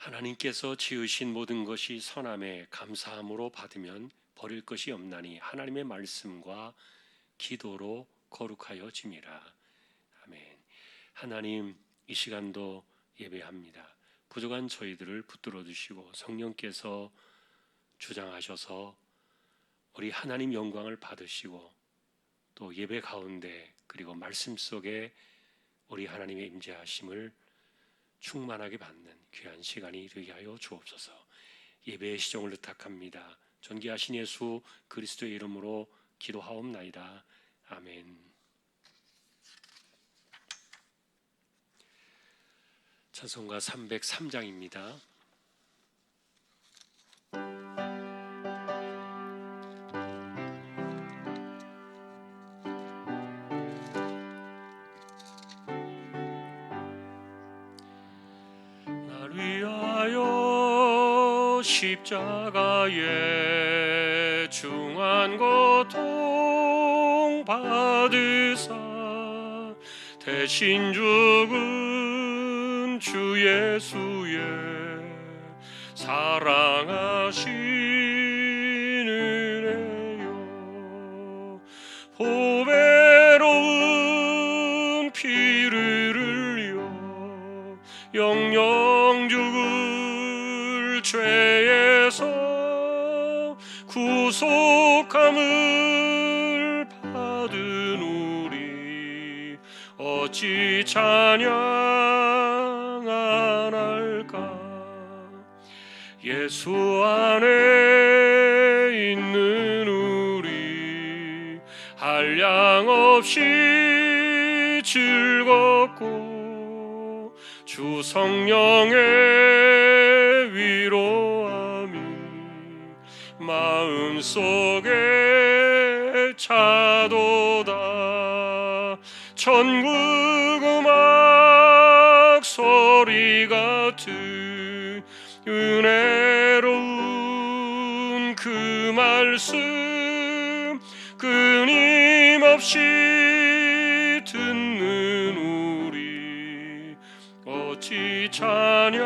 하나님께서 지으신 모든 것이 선함에 감사함으로 받으면 버릴 것이 없나니 하나님의 말씀과 기도로 거룩하여 짐이라. 아멘. 하나님, 이 시간도 예배합니다. 부족한 저희들을 붙들어 주시고 성령께서 주장하셔서 우리 하나님 영광을 받으시고 또 예배 가운데 그리고 말씀 속에 우리 하나님의 임재하심을 충만하게 받는 귀한 시간이 되게 하여 주옵소서. 예배의 시종을 의탁합니다. 존귀하신 예수 그리스도의 이름으로 기도하옵나이다. 아멘. 찬송가 303장입니다. 십자가에 중한 고통 받으사 대신 죽은 주 예수의 사랑하신 은혜요, 보배로운 피를 흘려 영영 죽을 죄에서 구속함을 받은 우리 어찌 찬양 안 할까. 예수 안에 있는 우리 한량없이 즐겁고 주 성령의 위로함이 마음속에 차도다. 천국 음악 소리 같은 은혜로운 그 말씀 끊임없이 듣는 우리 어찌 찬양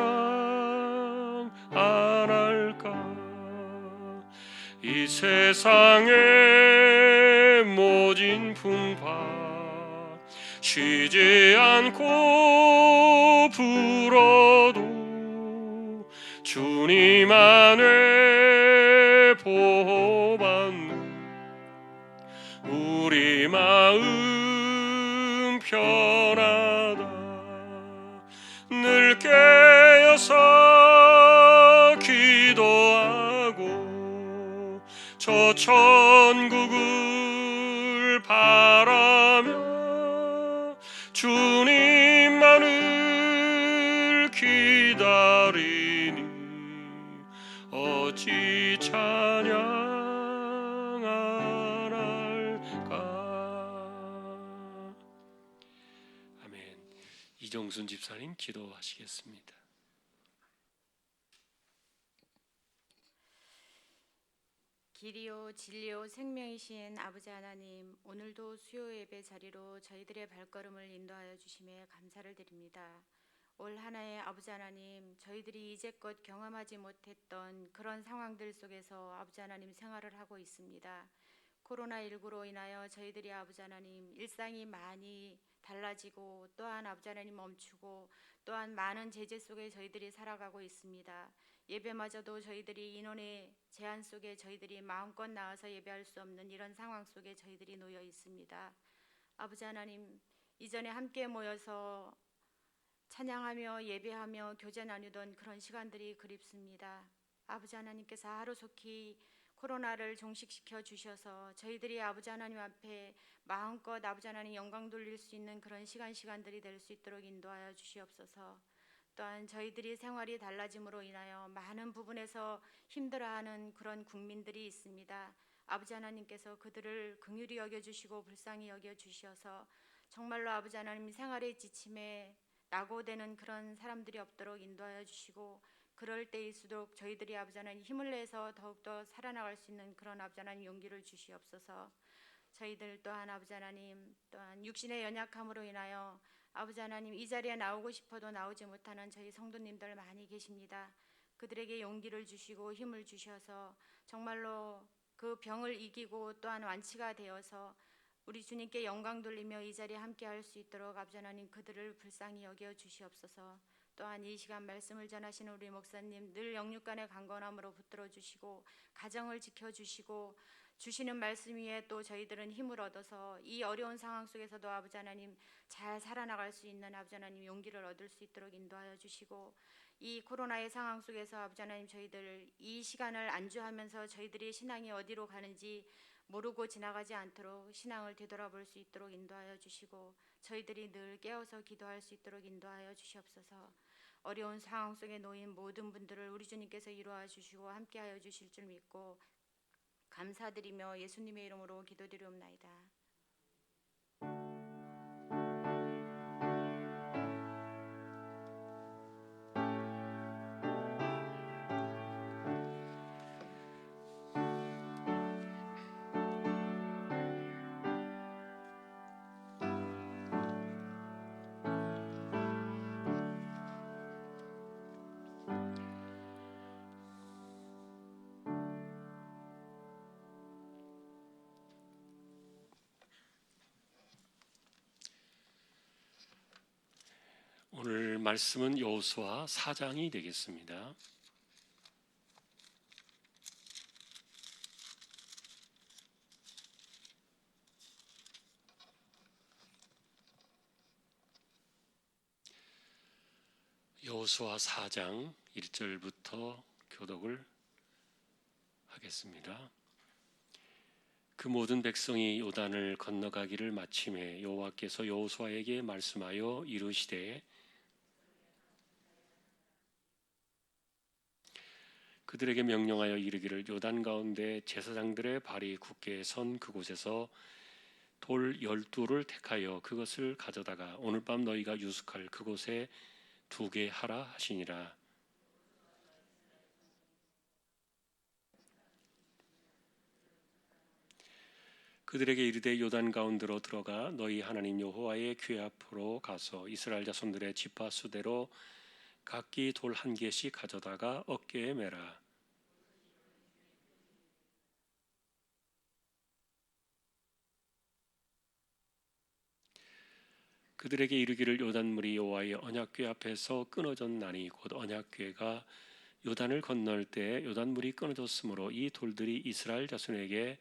안 할까. 이 세상의 모진 풍파 쉬지 않고 불어도 주님 안에 보호받는 우리 마음 편하다. 늘 깨어서 기도하고 저 천국을 바라며 주님만을 기다리니 어찌 찬양 안 할까. 아멘. 이정순 집사님 기도하시겠습니다. 길이요 진리요 생명이신 아버지 하나님, 오늘도 수요 예배 자리로 저희들의 발걸음을 인도하여 주심에 감사를 드립니다. 올 한 해의 아버지 하나님, 저희들이 이제껏 경험하지 못했던 그런 상황들 속에서 아버지 하나님 생활을 하고 있습니다. 코로나19로 인하여 저희들이 아버지 하나님 일상이 많이 달라지고 또한 아버지 하나님 멈추고 또한 많은 제재 속에 저희들이 살아가고 있습니다. 예배마저도 저희들이 인원의 제한 속에 저희들이 마음껏 나와서 예배할 수 없는 이런 상황 속에 저희들이 놓여 있습니다. 아버지 하나님, 이전에 함께 모여서 찬양하며 예배하며 교제 나누던 그런 시간들이 그립습니다. 아버지 하나님께서 하루속히 코로나를 종식시켜 주셔서 저희들이 아버지 하나님 앞에 마음껏 아버지 하나님 영광 돌릴 수 있는 그런 시간들이 될 수 있도록 인도하여 주시옵소서. 또한 저희들이 생활이 달라짐으로 인하여 많은 부분에서 힘들어하는 그런 국민들이 있습니다. 아버지 하나님께서 그들을 긍휼히 여겨주시고 불쌍히 여겨주셔서 정말로 아버지 하나님 생활의 지침에 낙오되는 그런 사람들이 없도록 인도하여 주시고, 그럴 때일수록 저희들이 아버지 하나님 힘을 내서 더욱더 살아나갈 수 있는 그런 아버지 하나님 용기를 주시옵소서. 저희들 또한 아버지 하나님 또한 육신의 연약함으로 인하여 아버지 하나님, 이 자리에 나오고 싶어도 나오지 못하는 저희 성도님들 많이 계십니다. 그들에게 용기를 주시고 힘을 주셔서 정말로 그 병을 이기고 또한 완치가 되어서 우리 주님께 영광 돌리며 이 자리에 함께할 수 있도록 아버지 하나님, 그들을 불쌍히 여겨 주시옵소서. 또한 이 시간 말씀을 전하시는 우리 목사님, 늘 영육간의 강건함으로 붙들어 주시고 가정을 지켜주시고 주시는 말씀 위에 또 저희들은 힘을 얻어서 이 어려운 상황 속에서도 아버지 하나님 잘 살아나갈 수 있는 아버지 하나님 용기를 얻을 수 있도록 인도하여 주시고, 이 코로나의 상황 속에서 아버지 하나님 저희들 이 시간을 안주하면서 저희들의 신앙이 어디로 가는지 모르고 지나가지 않도록 신앙을 되돌아볼 수 있도록 인도하여 주시고, 저희들이 늘 깨어서 기도할 수 있도록 인도하여 주시옵소서. 어려운 상황 속에 놓인 모든 분들을 우리 주님께서 이루어 주시고 함께하여 주실 줄 믿고 감사드리며 예수님의 이름으로 기도드리옵나이다. 오늘 말씀은 여호수아 4장이 되겠습니다. 여호수아 4장 1절부터 교독을 하겠습니다. 그 모든 백성이 요단을 건너가기를 마침에 여호와께서 여호수아에게 말씀하여 이르시되 그들에게 명령하여 이르기를 요단 가운데 제사장들의 발이 굳게 선 그곳에서 돌 12를 택하여 그것을 가져다가 오늘 밤 너희가 유숙할 그곳에 두게 하라 하시니라. 그들에게 이르되 요단 가운데로 들어가 너희 하나님 여호와의 궤 앞으로 가서 이스라엘 자손들의 지파 수대로 각기 돌 한 개씩 가져다가 어깨에 매라. 그들에게 이르기를 요단물이 여호와의 언약궤 앞에서 끊어졌나니 곧 언약궤가 요단을 건널 때 요단물이 끊어졌으므로 이 돌들이 이스라엘 자손에게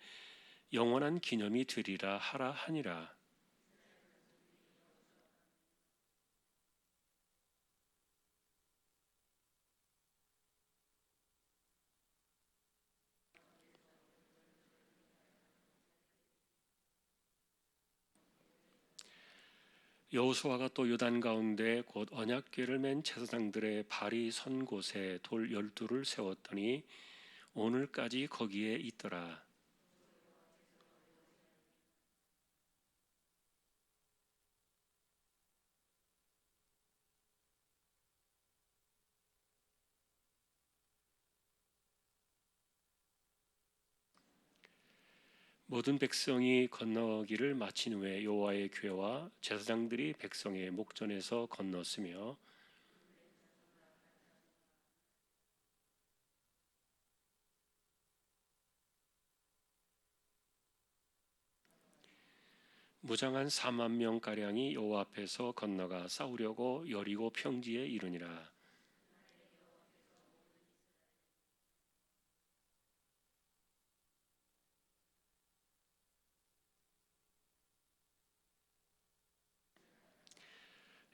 영원한 기념이 되리라 하라 하니라. 여호수아가 또 요단 가운데 곧 언약궤를 맨 제사장들의 발이 선 곳에 돌 12를 세웠더니 오늘까지 거기에 있더라. 모든 백성이 건너기를 마친 후에 여호와의 궤와 제사장들이 백성의 목전에서 건넜으며 무장한 4만 명 가량이 여호와 앞에서 건너가 싸우려고 여리고 평지에 이르니라.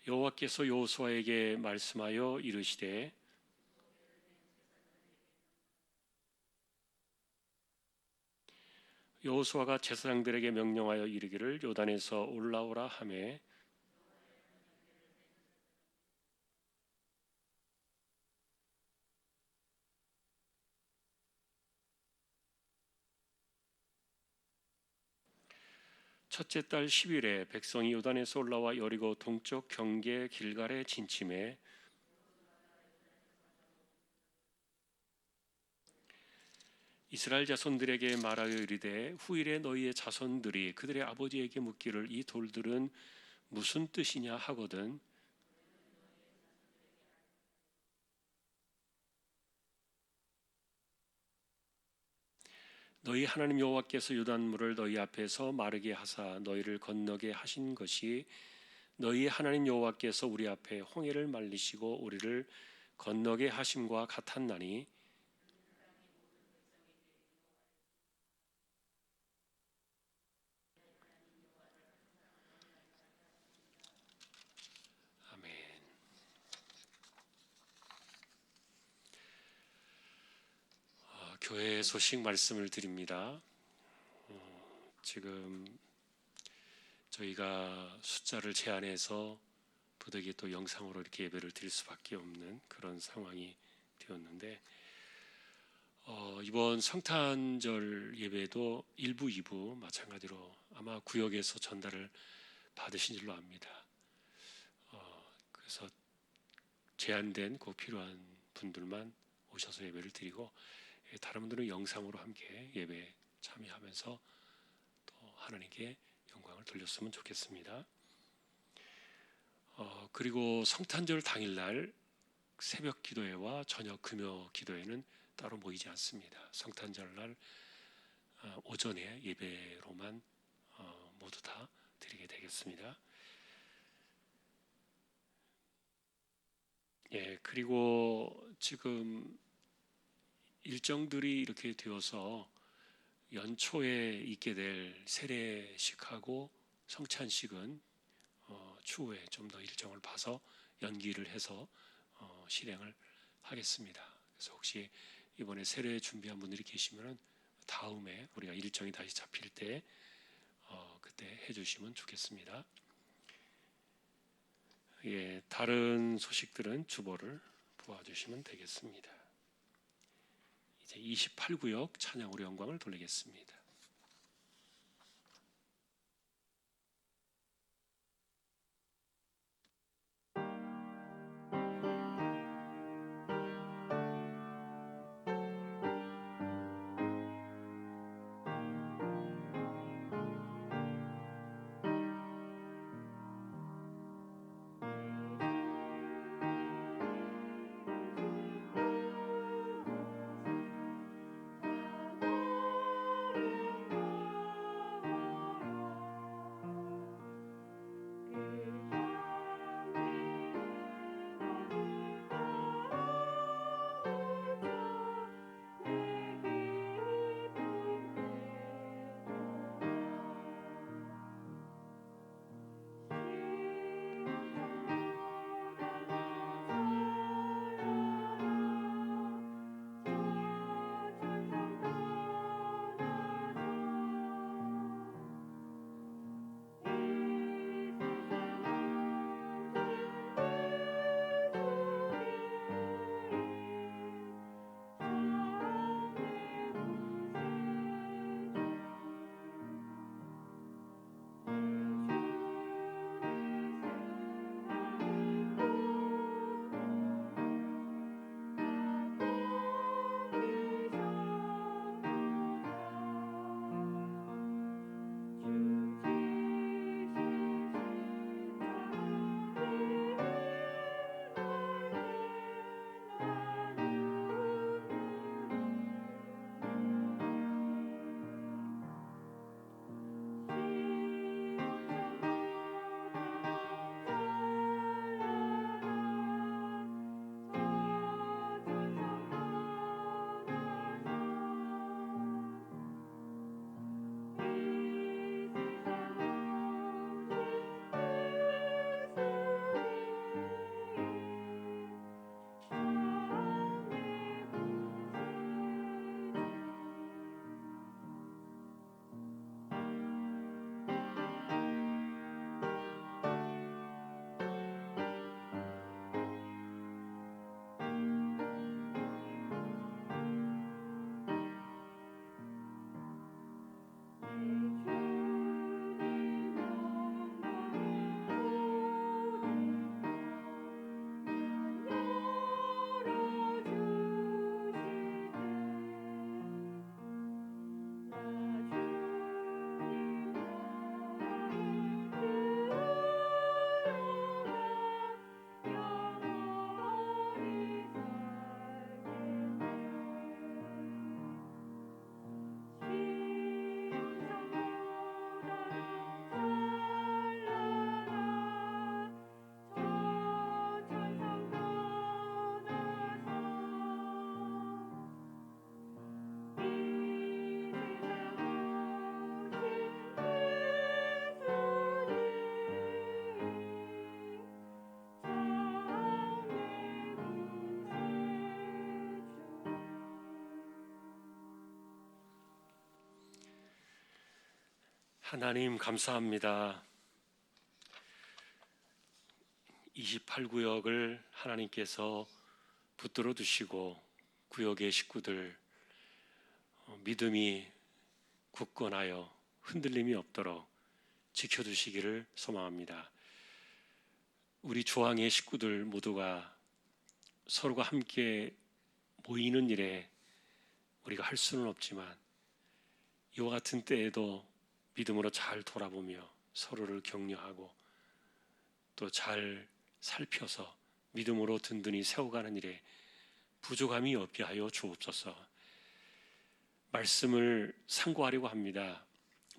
여호와께서 여호수아에게 말씀하여 이르시되 여호수아가 제사장들에게 명령하여 이르기를 요단에서 올라오라 하매 첫째 달 10일에 백성이 요단에서 올라와 여리고 동쪽 경계 길갈에 진침해 이스라엘 자손들에게 말하여 이르되 후일에 너희의 자손들이 그들의 아버지에게 묻기를 이 돌들은 무슨 뜻이냐 하거든 너희 하나님 여호와께서 요단물을 너희 앞에서 마르게 하사 너희를 건너게 하신 것이 너희 하나님 여호와께서 우리 앞에 홍해를 말리시고 우리를 건너게 하심과 같았나니 아멘. 교회 소식 말씀을 드립니다. 지금 저희가 숫자를 제한해서 부득이 또 영상으로 이렇게 예배를 드릴 수밖에 없는 그런 상황이 되었는데 이번 성탄절 예배도 1부, 2부 마찬가지로 아마 구역에서 전달을 받으신 줄로 압니다. 그래서 제한된 꼭 필요한 분들만 오셔서 예배를 드리고 다른 분들은 영상으로 함께 예배에 참여하면서 또 하나님께 영광을 돌렸으면 좋겠습니다. 그리고 성탄절 당일날 새벽 기도회와 저녁 금요 기도회는 따로 모이지 않습니다. 성탄절 날 오전에 예배로만 모두 다 드리게 되겠습니다. 그리고 지금 일정들이 이렇게 되어서 연초에 있게 될 세례식하고 성찬식은 추후에 좀 더 일정을 봐서 연기를 해서 실행을 하겠습니다. 그래서 혹시 이번에 세례 준비한 분들이 계시면 다음에 우리가 일정이 다시 잡힐 때 그때 해주시면 좋겠습니다. 다른 소식들은 주보를 보아주시면 되겠습니다. 이제 28구역 찬양으로 영광을 돌리겠습니다. 하나님 감사합니다. 28구역을 하나님께서 붙들어 두시고 구역의 식구들 믿음이 굳건하여 흔들림이 없도록 지켜주시기를 소망합니다. 우리 조항의 식구들 모두가 서로가 함께 모이는 일에 우리가 할 수는 없지만 이와 같은 때에도 믿음으로 잘 돌아보며 서로를 격려하고 또 잘 살펴서 믿음으로 든든히 세워가는 일에 부족함이 없게 하여 주옵소서. 말씀을 상고하려고 합니다.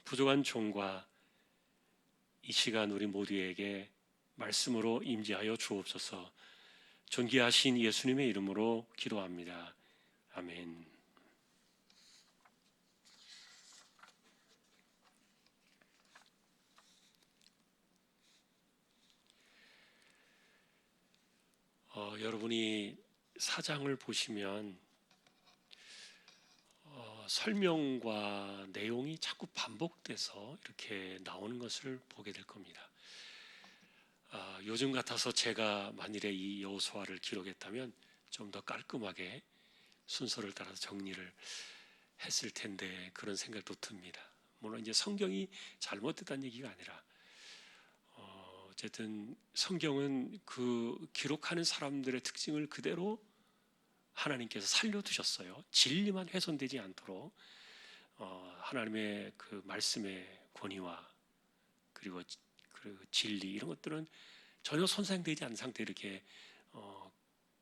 부족한 종과 이 시간 우리 모두에게 말씀으로 임재하여 주옵소서. 존귀하신 예수님의 이름으로 기도합니다. 아멘. 여러분이 사장을 보시면 설명과 내용이 자꾸 반복돼서 이렇게 나오는 것을 보게 될 겁니다. 요즘 같아서 제가 만일에 이 여호수아를 기록했다면 좀 더 깔끔하게 순서를 따라서 정리를 했을 텐데 그런 생각도 듭니다. 물론 이제 성경이 잘못됐다는 얘기가 아니라 어쨌든 성경은 그 기록하는 사람들의 특징을 그대로 하나님께서 살려두셨어요. 진리만 훼손되지 않도록 하나님의 그 말씀의 권위와 그리고 그 진리 이런 것들은 전혀 손상되지 않은 상태에 이렇게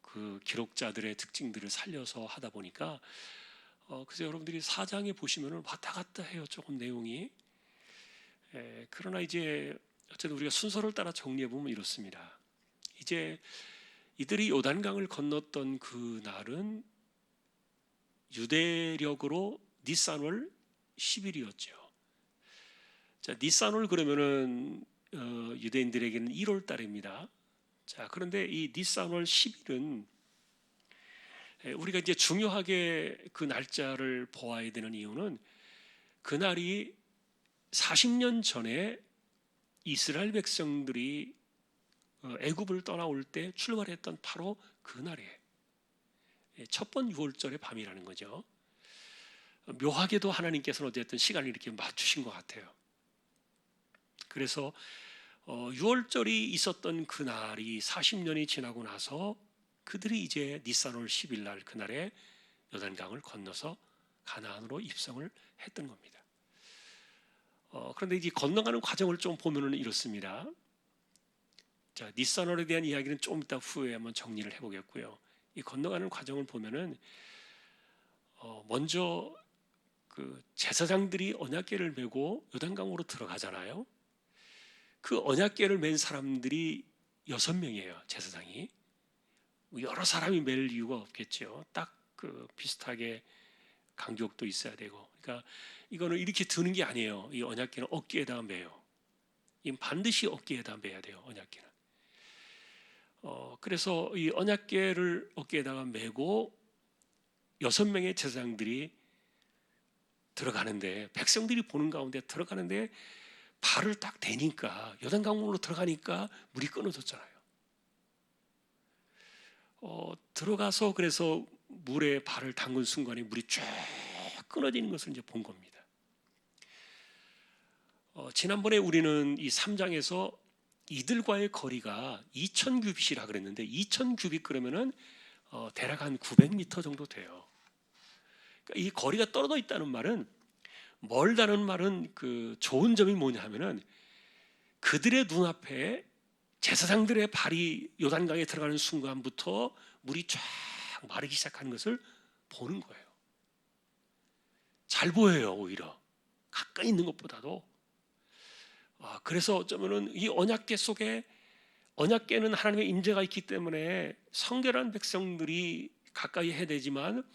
그 기록자들의 특징들을 살려서 하다 보니까 그래서 여러분들이 사장에 보시면은 왔다 갔다 해요. 조금 내용이. 그러나 이제 어쨌든 우리가 순서를 따라 정리해 보면 이렇습니다. 이제 이들이 요단강을 건넜던 그 날은 유대력으로 니산월 10일이었죠. 자, 니산월 그러면은 유대인들에게는 1월 달입니다. 자, 그런데 이 니산월 10일은 우리가 이제 중요하게 그 날짜를 보아야 되는 이유는 그날이 40년 전에 이스라엘 백성들이 애굽을 떠나올 때 출발했던 바로 그날이에요. 첫 번 유월절의 밤이라는 거죠. 묘하게도 하나님께서는 어쨌든 시간을 이렇게 맞추신 것 같아요. 그래서 유월절이 있었던 그날이 40년이 지나고 나서 그들이 이제 니산월 10일 날 그날에 요단강을 건너서 가나안으로 입성을 했던 겁니다. 그런데 이제 건너가는 과정을 좀 보면은 이렇습니다. 자, 니산월에 대한 이야기는 좀 이따 후에 한번 정리를 해보겠고요. 이 건너가는 과정을 보면은 먼저 그 제사장들이 언약궤를 메고 요단강으로 들어가잖아요. 그 언약궤를 맨 사람들이 6명이에요. 제사장이. 여러 사람이 맬 이유가 없겠죠. 딱 그 비슷하게 간격도 있어야 되고. 그러니까 이거는 이렇게 드는 게 아니에요. 이 언약궤는 어깨에다가 매요. 이 반드시 어깨에다 매야 돼요. 언약궤는. 그래서 이 언약궤를 어깨에다가 메고 6명의 제사장들이 들어가는데 백성들이 보는 가운데 들어가는데 발을 딱 대니까 요단강으로 들어가니까 물이 끊어졌잖아요. 들어가서 그래서 물에 발을 담근 순간에 물이 쫙 끊어지는 것을 이제 본 겁니다. 지난번에 우리는 이 3장에서 이들과의 거리가 2000규빗이라 그랬는데 2000규빗 그러면은 대략 한 900m 정도 돼요. 그러니까 이 거리가 떨어져 있다는 말은 멀다는 말은 그 좋은 점이 뭐냐 하면은 그들의 눈앞에 제사장들의 발이 요단강에 들어가는 순간부터 물이 쫙 마르기 시작하는 것을 보는 거예요. 잘 보여요. 오히려 가까이 있는 것보다도. 그래서 어쩌면은 이 언약궤 속에 언약궤는 하나님의 임재가 있기 때문에 성결한 백성들이 가까이 해야 되지만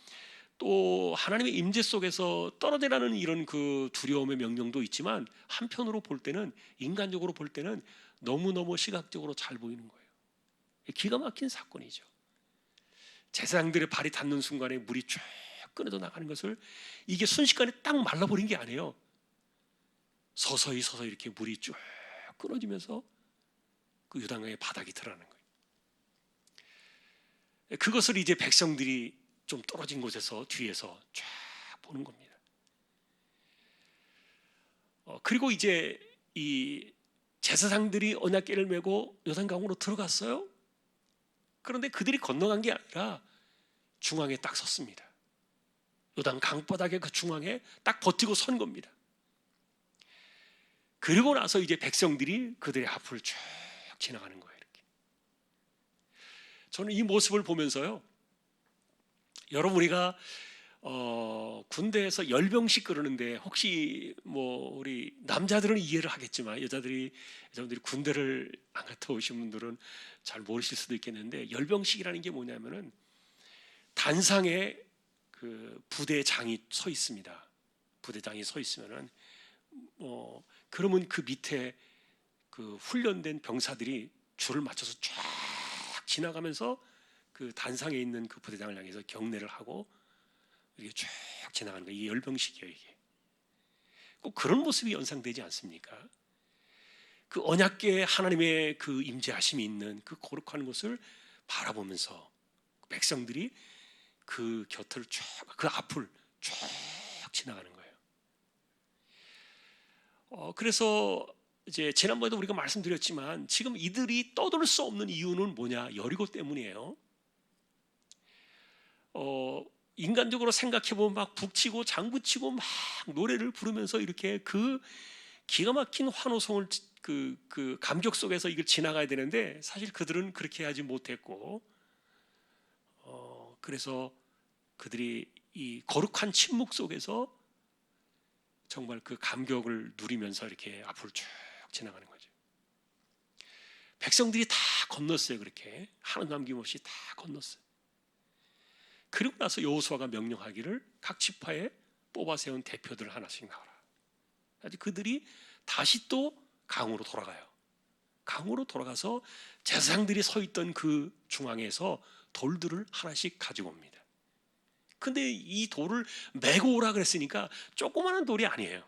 또 하나님의 임재 속에서 떨어지라는 이런 그 두려움의 명령도 있지만 한편으로 볼 때는 인간적으로 볼 때는 너무너무 시각적으로 잘 보이는 거예요. 기가 막힌 사건이죠. 제사장들의 발이 닿는 순간에 물이 쭉 끊어져 나가는 것을 이게 순식간에 딱 말라버린 게 아니에요. 서서히 이렇게 물이 쭉 끊어지면서 그 요단강의 바닥이 드러나는 거예요. 그것을 이제 백성들이 좀 떨어진 곳에서 뒤에서 쫙 보는 겁니다. 그리고 이제 이 제사장들이 언약궤를 메고 요단강으로 들어갔어요. 그런데 그들이 건너간 게 아니라 중앙에 딱 섰습니다. 요단 강바닥의 그 중앙에 딱 버티고 선 겁니다. 그리고 나서 이제 백성들이 그들의 앞을 쭉 지나가는 거예요. 이렇게. 저는 이 모습을 보면서요, 여러분 우리가 군대에서 열병식 그러는데 혹시 뭐 우리 남자들은 이해를 하겠지만 여러분들이 군대를 안 갔다 오신 분들은 잘 모르실 수도 있겠는데, 열병식이라는 게 뭐냐면은 단상에 그 부대장이 서 있습니다. 부대장이 서 있으면은 그러면 그 밑에 그 훈련된 병사들이 줄을 맞춰서 쫙 지나가면서 그 단상에 있는 그 부대장을 향해서 경례를 하고 이게 쭉 지나가는 거예요. 이게 열병식이에요. 이게 꼭 그런 모습이 연상되지 않습니까? 그 언약궤에 하나님의 그 임재하심이 있는 그 거룩한 곳을 바라보면서 백성들이 그 곁을 쭉, 그 앞을 쭉 지나가는 거예요. 그래서 이제 지난번에도 우리가 말씀드렸지만 지금 이들이 떠들 수 없는 이유는 뭐냐? 여리고 때문이에요. 인간적으로 생각해 보면 막 북치고 장구치고 막 노래를 부르면서 이렇게 그 기가 막힌 환호성을 그 감격 속에서 이걸 지나가야 되는데 사실 그들은 그렇게 하지 못했고, 그래서 그들이 이 거룩한 침묵 속에서 정말 그 감격을 누리면서 이렇게 앞으로 쭉 지나가는 거죠. 백성들이 다 건넜어요. 그렇게 하나 남김없이 다 건넜어요. 그리고 나서 여호수아가 명령하기를 각 지파에 뽑아 세운 대표들 하나씩 나와라. 그들이 다시 또 강으로 돌아가요. 강으로 돌아가서 제사장들이 서 있던 그 중앙에서 돌들을 하나씩 가지고 옵니다. 근데 이 돌을 메고 오라 그랬으니까 조그마한 돌이 아니에요.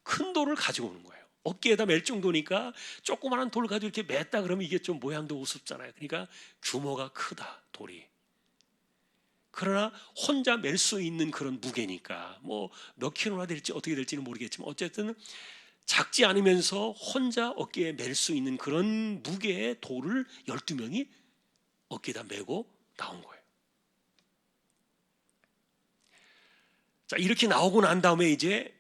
큰 돌을 가지고 오는 거예요. 어깨에다 맬 정도니까 조그마한 돌을 가지고 이렇게 맸다 그러면 이게 좀 모양도 우습잖아요. 그러니까 규모가 크다, 돌이. 그러나 혼자 맬 수 있는 그런 무게니까 뭐 몇 킬로나 될지 어떻게 될지는 모르겠지만 어쨌든 작지 않으면서 혼자 어깨에 맬 수 있는 그런 무게의 돌을 12명이 어깨에다 메고 나온 거예요. 자, 이렇게 나오고 난 다음에 이제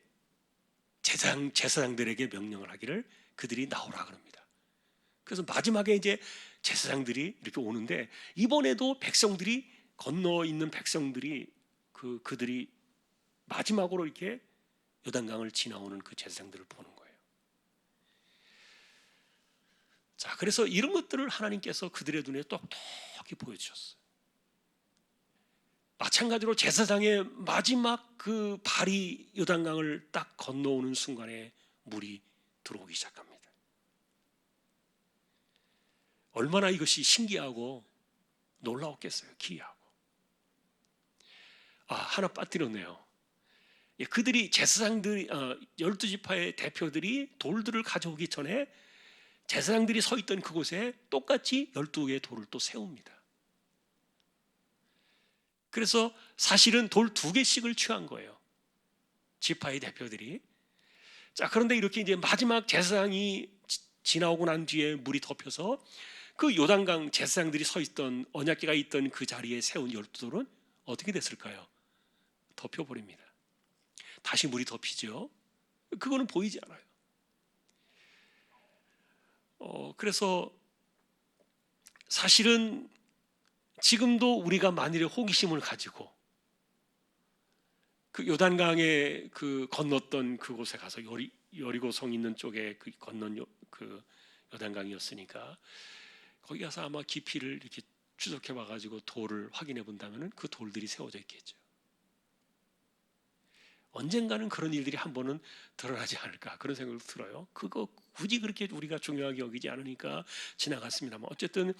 제사장들에게 명령을 하기를 그들이 나오라 그럽니다. 그래서 마지막에 이제 제사장들이 이렇게 오는데, 이번에도 백성들이 건너 있는 백성들이 그들이 마지막으로 이렇게 요단강을 지나오는 그 제사장들을 보는 거예요. 자, 그래서 이런 것들을 하나님께서 그들의 눈에 똑똑히 보여주셨어요. 마찬가지로 제사장의 마지막 그 발이 요단강을 딱 건너오는 순간에 물이 들어오기 시작합니다. 얼마나 이것이 신기하고 놀라웠겠어요. 기이하고. 하나 빠뜨렸네요. 그들이 제사장들이 12지파의 대표들이 돌들을 가져오기 전에 제사장들이 서 있던 그곳에 똑같이 12개의 돌을 또 세웁니다. 그래서 사실은 돌 2개씩을 취한 거예요. 지파의 대표들이. 자, 그런데 이렇게 이제 마지막 제사장이 지나오고 난 뒤에 물이 덮여서 그 요단강 제사장들이 서 있던 언약궤가 있던 그 자리에 세운 12돌은 어떻게 됐을까요? 덮여버립니다. 다시 물이 덮이죠. 그거는 보이지 않아요. 그래서 사실은 지금도 우리가 만일에 호기심을 가지고 그 요단강에 그 건넜던 그곳에 가서 여리고성 있는 쪽에 그 건넌 그 요단강이었으니까 거기 가서 아마 깊이를 이렇게 추적해 봐가지고 돌을 확인해 본다면은 그 돌들이 세워져 있겠죠. 언젠가는 그런 일들이 한 번은 드러나지 않을까 그런 생각이 들어요. 그거 굳이 그렇게 우리가 중요하게 여기지 않으니까 지나갔습니다만, 어쨌든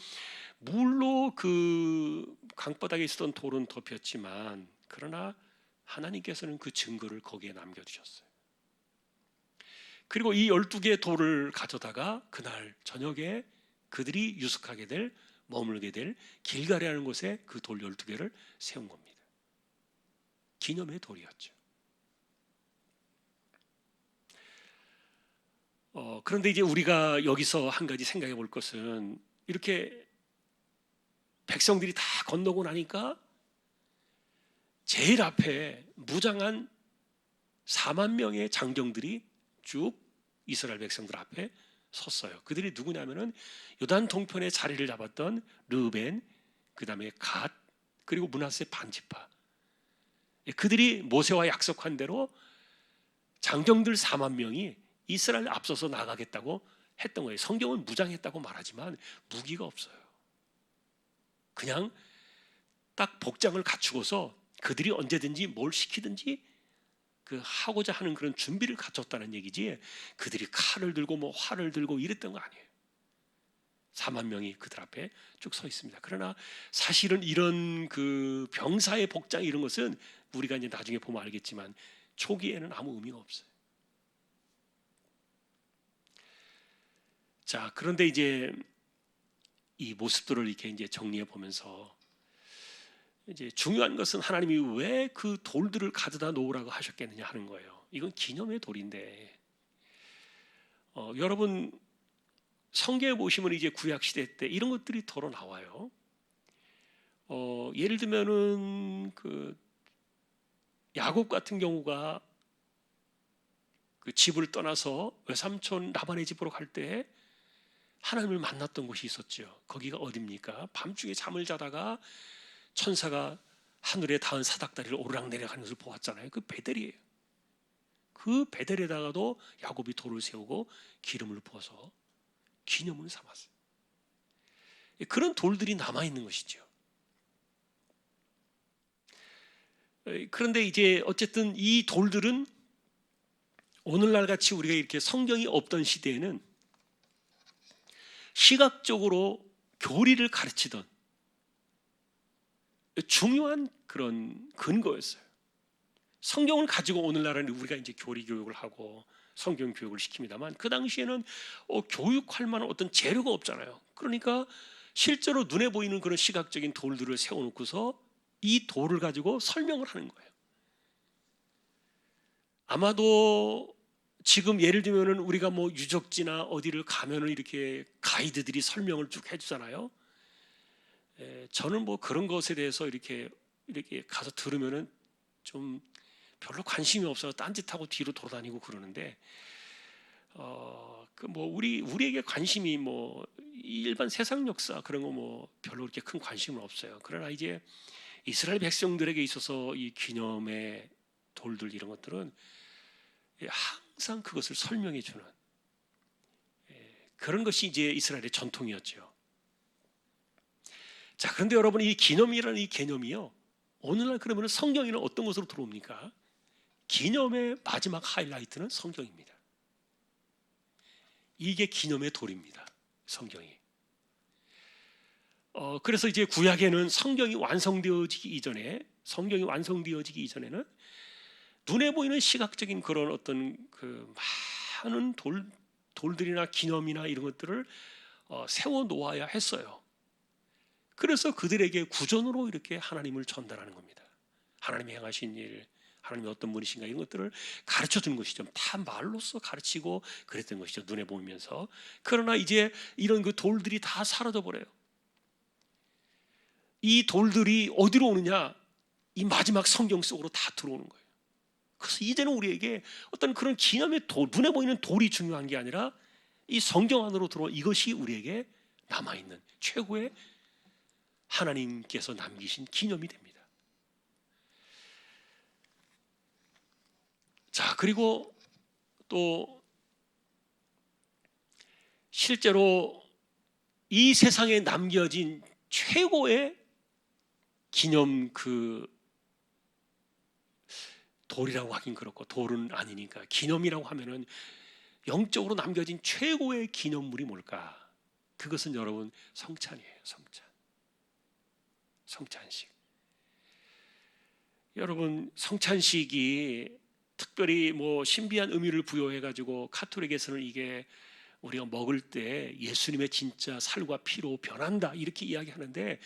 물로 그 강바닥에 있었던 돌은 덮였지만 그러나 하나님께서는 그 증거를 거기에 남겨두셨어요. 그리고 이 12개의 돌을 가져다가 그날 저녁에 그들이 유숙하게 될, 머물게 될 길갈이라는 곳에 그 돌 12개를 세운 겁니다. 기념의 돌이었죠. 그런데 이제 우리가 여기서 한 가지 생각해 볼 것은, 이렇게 백성들이 다 건너고 나니까 제일 앞에 무장한 4만 명의 장정들이 쭉 이스라엘 백성들 앞에 섰어요. 그들이 누구냐면은 요단 동편에 자리를 잡았던 르벤, 그 다음에 갓, 그리고 므낫세 반지파. 그들이 모세와 약속한 대로 장정들 4만 명이 이스라엘 앞서서 나가겠다고 했던 거예요. 성경은 무장했다고 말하지만 무기가 없어요. 그냥 딱 복장을 갖추고서 그들이 언제든지 뭘 시키든지 그 하고자 하는 그런 준비를 갖췄다는 얘기지, 그들이 칼을 들고 뭐 활을 들고 이랬던 거 아니에요. 4만 명이 그들 앞에 쭉 서 있습니다. 그러나 사실은 이런 그 병사의 복장 이런 것은 우리가 이제 나중에 보면 알겠지만 초기에는 아무 의미가 없어요. 자, 그런데 이제 이 모습들을 이렇게 이제 정리해 보면서 이제 중요한 것은 하나님이 왜 그 돌들을 가져다 놓으라고 하셨겠느냐 하는 거예요. 이건 기념의 돌인데, 여러분 성경에 보시면 이제 구약 시대 때 이런 것들이 더러 나와요. 예를 들면은 그 야곱 같은 경우가 그 집을 떠나서 외삼촌 라반의 집으로 갈 때 하나님을 만났던 곳이 있었죠. 거기가 어디입니까? 밤중에 잠을 자다가 천사가 하늘에 닿은 사닥다리를 오르락내리락 하는 것을 보았잖아요. 그 베델이에요. 그 베델에다가도 야곱이 돌을 세우고 기름을 부어서 기념을 삼았어요. 그런 돌들이 남아있는 것이죠. 그런데 이제 어쨌든 이 돌들은 오늘날 같이 우리가 이렇게 성경이 없던 시대에는 시각적으로 교리를 가르치던 중요한 그런 근거였어요. 성경을 가지고 오늘날은 우리가 이제 교리 교육을 하고 성경 교육을 시킵니다만, 그 당시에는 교육할 만한 어떤 재료가 없잖아요. 그러니까 실제로 눈에 보이는 그런 시각적인 돌들을 세워놓고서 이 돌을 가지고 설명을 하는 거예요. 아마도 지금 예를 들면은 우리가 뭐 유적지나 어디를 가면은 이렇게 가이드들이 설명을 쭉 해주잖아요. 저는 뭐 그런 것에 대해서 이렇게 가서 들으면은 좀 별로 관심이 없어서 딴짓하고 뒤로 돌아다니고 그러는데, 그 뭐 우리에게 관심이 뭐 일반 세상 역사 그런 거 뭐 별로 그렇게 큰 관심은 없어요. 그러나 이제 이스라엘 백성들에게 있어서 이 기념의 돌들 이런 것들은 항상 그것을 설명해 주는 그런 것이 이제 이스라엘의 전통이었죠. 자, 그런데 여러분, 이 기념이라는 이 개념이요, 오늘날 그러면 성경에는 어떤 것으로 들어옵니까? 기념의 마지막 하이라이트는 성경입니다. 이게 기념의 돌입니다, 성경이. 그래서 이제 구약에는 성경이 완성되어지기 이전에는 눈에 보이는 시각적인 그런 어떤 그 많은 돌들이나 기념이나 이런 것들을 세워 놓아야 했어요. 그래서 그들에게 구전으로 이렇게 하나님을 전달하는 겁니다. 하나님이 행하신 일, 하나님이 어떤 분이신가 이런 것들을 가르쳐 주는 것이죠. 다 말로써 가르치고 그랬던 것이죠, 눈에 보이면서. 그러나 이제 이런 그 돌들이 다 사라져 버려요. 이 돌들이 어디로 오느냐? 이 마지막 성경 속으로 다 들어오는 거예요. 그래서 이제는 우리에게 어떤 그런 기념의 돌, 눈에 보이는 돌이 중요한 게 아니라 이 성경 안으로 들어온 이것이 우리에게 남아있는 최고의 하나님께서 남기신 기념이 됩니다. 자, 그리고 또 실제로 이 세상에 남겨진 최고의 기념 그 돌이라고 하긴 그렇고, 돌은 아니니까 기념이라고 하면은 영적으로 남겨진 최고의 기념물이 뭘까? 그것은 여러분 성찬이에요. 성찬식. 여러분 성찬식이 특별히 뭐 신비한 의미를 부여해가지고 카톨릭에서는 이게 우리가 먹을 때 예수님의 진짜 살과 피로 변한다 이렇게 이야기하는데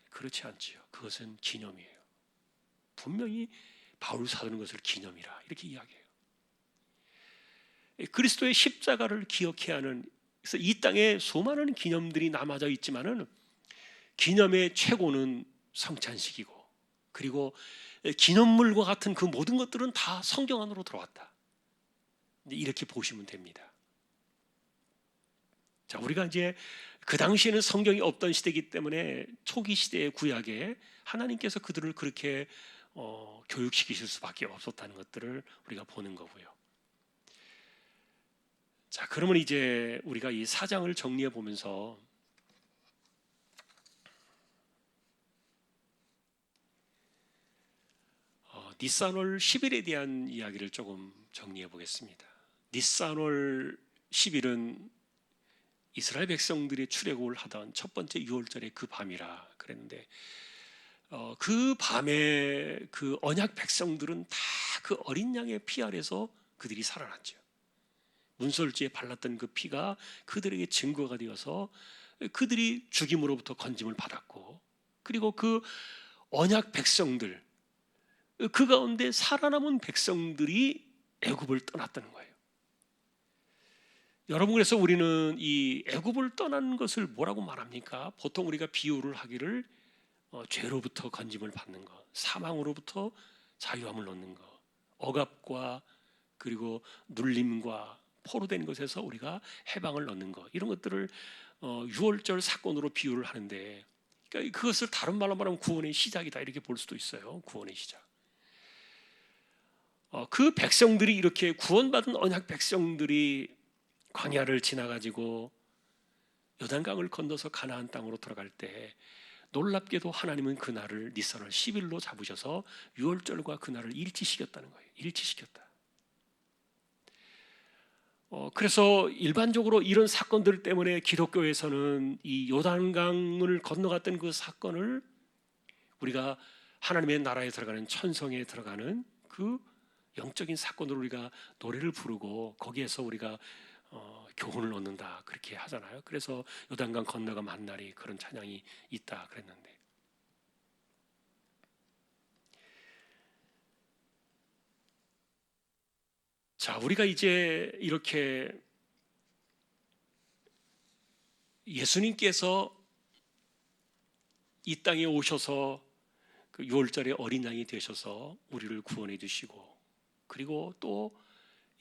그렇지 않지요. 그것은 기념이에요. 분명히 바울 사도는 것을 기념이라 이렇게 이야기해요. 그리스도의 십자가를 기억해야 하는, 그래서 이 땅에 수많은 기념들이 남아져 있지만은 기념의 최고는 성찬식이고, 그리고 기념물과 같은 그 모든 것들은 다 성경 안으로 들어왔다. 이렇게 보시면 됩니다. 자, 우리가 이제 그 당시에는 성경이 없던 시대이기 때문에 초기 시대의 구약에 하나님께서 그들을 그렇게 교육시키실 수밖에 없었다는 것들을 우리가 보는 거고요. 자, 그러면 이제 우리가 이 4장을 정리해 보면서 니산월 10일에 대한 이야기를 조금 정리해 보겠습니다. 니산월 10일은 이스라엘 백성들이 출애굽을 하던 첫 번째 유월절의 그 밤이라 그랬는데, 그 밤에 그 언약 백성들은 다 그 어린 양의 피 아래서 그들이 살아났죠. 문설주에 발랐던 그 피가 그들에게 증거가 되어서 그들이 죽임으로부터 건짐을 받았고, 그리고 그 언약 백성들, 그 가운데 살아남은 백성들이 애굽을 떠났다는 거예요. 여러분, 그래서 우리는 이 애굽을 떠나는 것을 뭐라고 말합니까? 보통 우리가 비유를 하기를 죄로부터 건짐을 받는 것, 사망으로부터 자유함을 얻는 것, 억압과 그리고 눌림과 포로된 것에서 우리가 해방을 얻는 것, 이런 것들을 유월절 사건으로 비유를 하는데, 그러니까 그것을 다른 말로 말하면 구원의 시작이다 이렇게 볼 수도 있어요. 구원의 시작. 그 백성들이, 이렇게 구원받은 언약 백성들이 광야를 지나가지고 요단강을 건너서 가나안 땅으로 들어갈 때 놀랍게도 하나님은 그날을 니산월 10일로 잡으셔서 유월절과 그날을 일치시켰다는 거예요. 일치시켰다. 그래서 일반적으로 이런 사건들 때문에 기독교에서는 이 요단강을 건너갔던 그 사건을 우리가 하나님의 나라에 들어가는, 천성에 들어가는 그 영적인 사건으로 우리가 노래를 부르고 거기에서 우리가 교훈을 얻는다 그렇게 하잖아요. 그래서 요단강 건너가 만날이 그런 찬양이 있다 그랬는데, 자, 우리가 이제 이렇게 예수님께서 이 땅에 오셔서 그 유월절의 어린 양이 되셔서 우리를 구원해 주시고, 그리고 또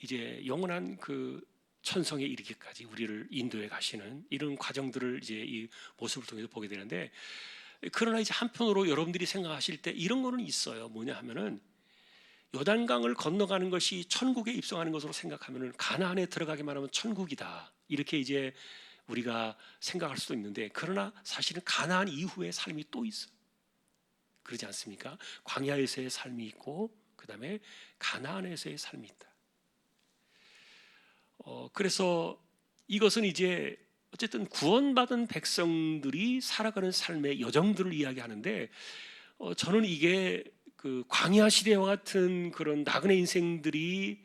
이제 영원한 그 천성에 이르기까지 우리를 인도해 가시는 이런 과정들을 이제 이 모습을 통해서 보게 되는데, 그러나 이제 한편으로 여러분들이 생각하실 때 이런 거는 있어요. 뭐냐 하면은 요단강을 건너가는 것이 천국에 입성하는 것으로 생각하면은 가나안에 들어가기만 하면 천국이다 이렇게 이제 우리가 생각할 수도 있는데, 그러나 사실은 가나안 이후의 삶이 또 있어요. 그러지 않습니까? 광야에서의 삶이 있고 그 다음에 가나안에서의 삶이 있다. 그래서 이것은 이제 어쨌든 구원받은 백성들이 살아가는 삶의 여정들을 이야기하는데, 저는 이게 그 광야 시대와 같은 그런 나그네 인생들이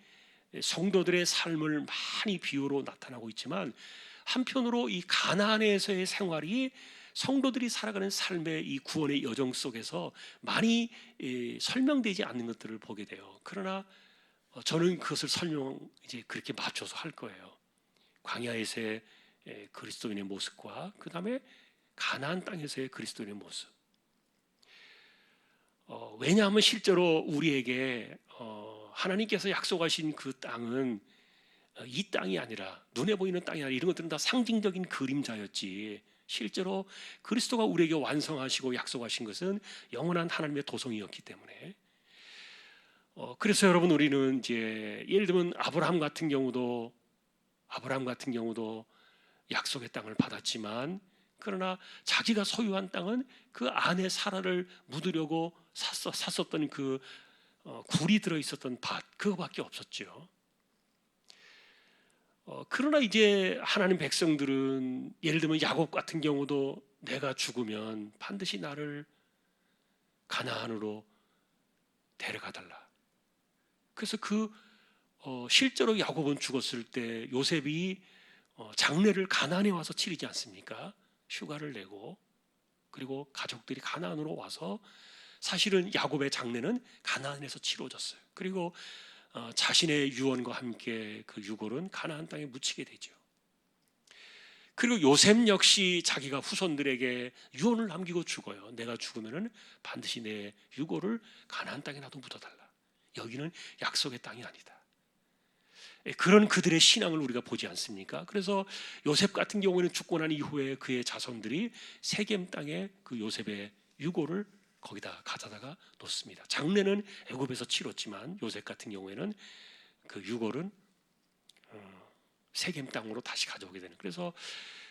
성도들의 삶을 많이 비유로 나타나고 있지만, 한편으로 이 가나안에서의 생활이 성도들이 살아가는 삶의 이 구원의 여정 속에서 많이 설명되지 않는 것들을 보게 돼요. 그러나 저는 그것을 설명 이제 그렇게 맞춰서 할 거예요. 광야에서의 그리스도인의 모습과 그 다음에 가나안 땅에서의 그리스도인의 모습. 왜냐하면 실제로 우리에게 하나님께서 약속하신 그 땅은 이 땅이 아니라, 눈에 보이는 땅이 아니라, 이런 것들은 다 상징적인 그림자였지, 실제로 그리스도가 우리에게 완성하시고 약속하신 것은 영원한 하나님의 도성이었기 때문에. 그래서 여러분, 우리는 이제 예를 들면 아브라함 같은 경우도 약속의 땅을 받았지만, 그러나 자기가 소유한 땅은 그 아내 사라를 묻으려고 샀었던 그 굴이 들어있었던 밭, 그거밖에 없었죠. 그러나 이제 하나님 백성들은, 예를 들면 야곱 같은 경우도 내가 죽으면 반드시 나를 가나안으로 데려가 달라, 그래서 실제로 야곱은 죽었을 때 요셉이 장례를 가나안에 와서 치르지 않습니까? 휴가를 내고, 그리고 가족들이 가나안으로 와서 사실은 야곱의 장례는 가나안에서 치러졌어요. 그리고 자신의 유언과 함께 그 유골은 가나안 땅에 묻히게 되죠. 그리고 요셉 역시 자기가 후손들에게 유언을 남기고 죽어요. 내가 죽으면은 반드시 내 유골을 가나안 땅에 나도 묻어달라. 여기는 약속의 땅이 아니다. 그런 그들의 신앙을 우리가 보지 않습니까? 그래서 요셉 같은 경우에는 죽고 난 이후에 그의 자손들이 세겜 땅에 그 요셉의 유골을 거기다 가져다가 놓습니다. 장례는 애굽에서 치렀지만 요셉 같은 경우에는 그 유골은 세겜 땅으로 다시 가져오게 되는. 그래서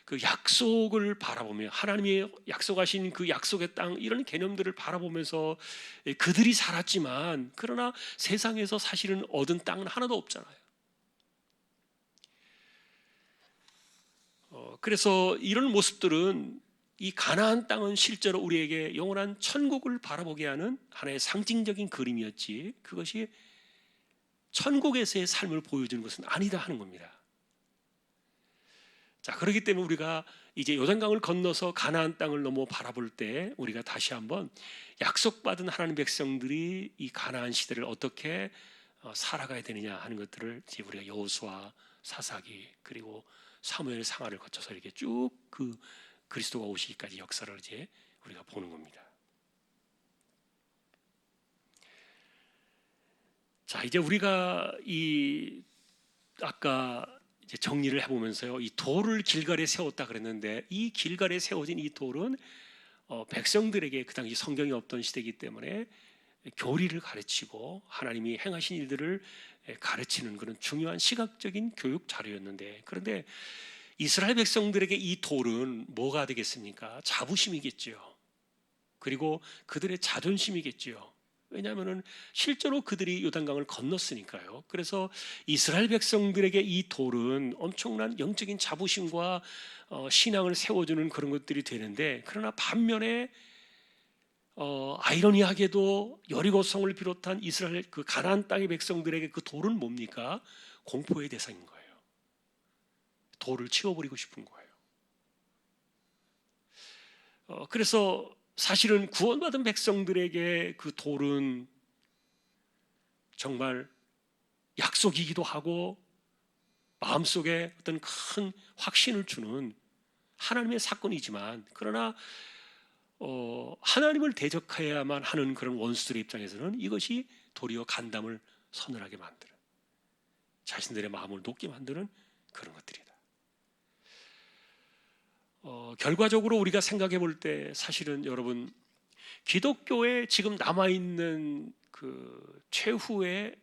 그 약속을 바라보며 하나님이 약속하신 그 약속의 땅 이런 개념들을 바라보면서 그들이 살았지만 그러나 세상에서 사실은 얻은 땅은 하나도 없잖아요. 그래서 이런 모습들은 이 가나안 땅은 실제로 우리에게 영원한 천국을 바라보게 하는 하나의 상징적인 그림이었지 그것이 천국에서의 삶을 보여주는 것은 아니다 하는 겁니다. 자, 그렇기 때문에 우리가 이제 요단강을 건너서 가나안 땅을 넘어 바라볼 때 우리가 다시 한번 약속받은 하나님 백성들이 이 가나안 시대를 어떻게 살아가야 되느냐 하는 것들을 이제 우리가 여호수아, 사사기 그리고 사무엘 상하를 거쳐서 이렇게 쭉 그 그리스도가 오시기까지 역사를 이제 우리가 보는 겁니다. 자, 이제 우리가 이 아까 이제 정리를 해보면서요, 이 돌을 길갈에 세웠다 그랬는데 이 길갈에 세워진 이 돌은 백성들에게 그 당시 성경이 없던 시대이기 때문에 교리를 가르치고 하나님이 행하신 일들을 가르치는 그런 중요한 시각적인 교육 자료였는데, 그런데 이스라엘 백성들에게 이 돌은 뭐가 되겠습니까? 자부심이겠지요. 그리고 그들의 자존심이겠지요. 왜냐하면 실제로 그들이 요단강을 건넜으니까요. 그래서 이스라엘 백성들에게 이 돌은 엄청난 영적인 자부심과 신앙을 세워주는 그런 것들이 되는데, 그러나 반면에 아이러니하게도 여리고성을 비롯한 이스라엘 그 가나안 땅의 백성들에게 그 돌은 뭡니까? 공포의 대상인 거예요. 돌을 치워버리고 싶은 거예요. 그래서 사실은 구원받은 백성들에게 그 돌은 정말 약속이기도 하고 마음속에 어떤 큰 확신을 주는 하나님의 사건이지만, 그러나 하나님을 대적해야만 하는 그런 원수들의 입장에서는 이것이 도리어 간담을 서늘하게 만드는, 자신들의 마음을 녹게 만드는 그런 것들이다. 결과적으로 우리가 생각해 볼 때 사실은 여러분, 기독교에 지금 남아있는 그 최후의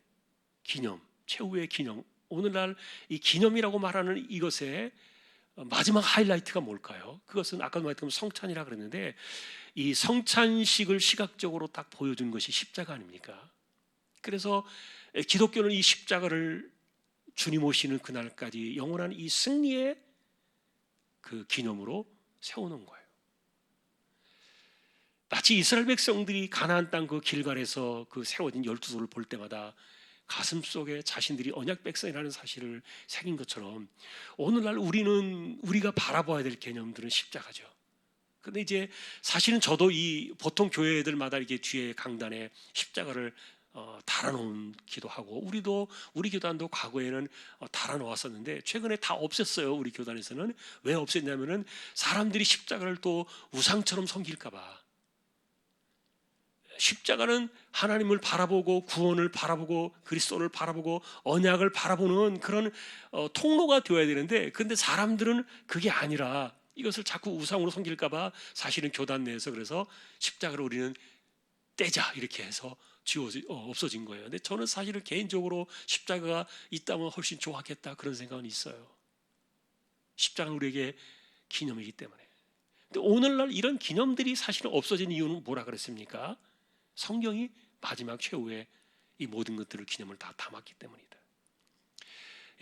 기념, 오늘날 이 기념이라고 말하는 이것의 마지막 하이라이트가 뭘까요? 그것은 아까 말했던 성찬이라 그랬는데, 이 성찬식을 시각적으로 딱 보여준 것이 십자가 아닙니까? 그래서 기독교는 이 십자가를 주님 오시는 그날까지 영원한 이 승리의 그 기념으로 세워놓은 거예요. 마치 이스라엘 백성들이 가나안 땅 그 길갈에서 그 세워진 12돌을 볼 때마다 가슴 속에 자신들이 언약 백성이라는 사실을 새긴 것처럼, 오늘날 우리가 바라봐야 될 개념들은 십자가죠. 근데 이제 사실은 저도 이 보통 교회들마다 이렇게 뒤에 강단에 십자가를 달아놓기도 하고, 우리 교단도 과거에는 달아놓았었는데 최근에 다 없앴어요. 우리 교단에서는. 왜 없앴냐면은 사람들이 십자가를 또 우상처럼 섬길까봐. 십자가는 하나님을 바라보고 구원을 바라보고 그리스도를 바라보고 언약을 바라보는 그런 통로가 되어야 되는데, 근데 사람들은 그게 아니라 이것을 자꾸 우상으로 섬길까봐 사실은 교단 내에서 그래서 십자가를 우리는 떼자 이렇게 해서 없어진 거예요. 근데 저는 사실은 개인적으로 십자가가 있다면 훨씬 좋았겠다 그런 생각은 있어요. 십자가는 우리에게 기념이기 때문에. 근데 오늘날 이런 기념들이 사실은 없어진 이유는 뭐라 그랬습니까? 성경이 마지막 최후에 이 모든 것들을 기념을 다 담았기 때문이다.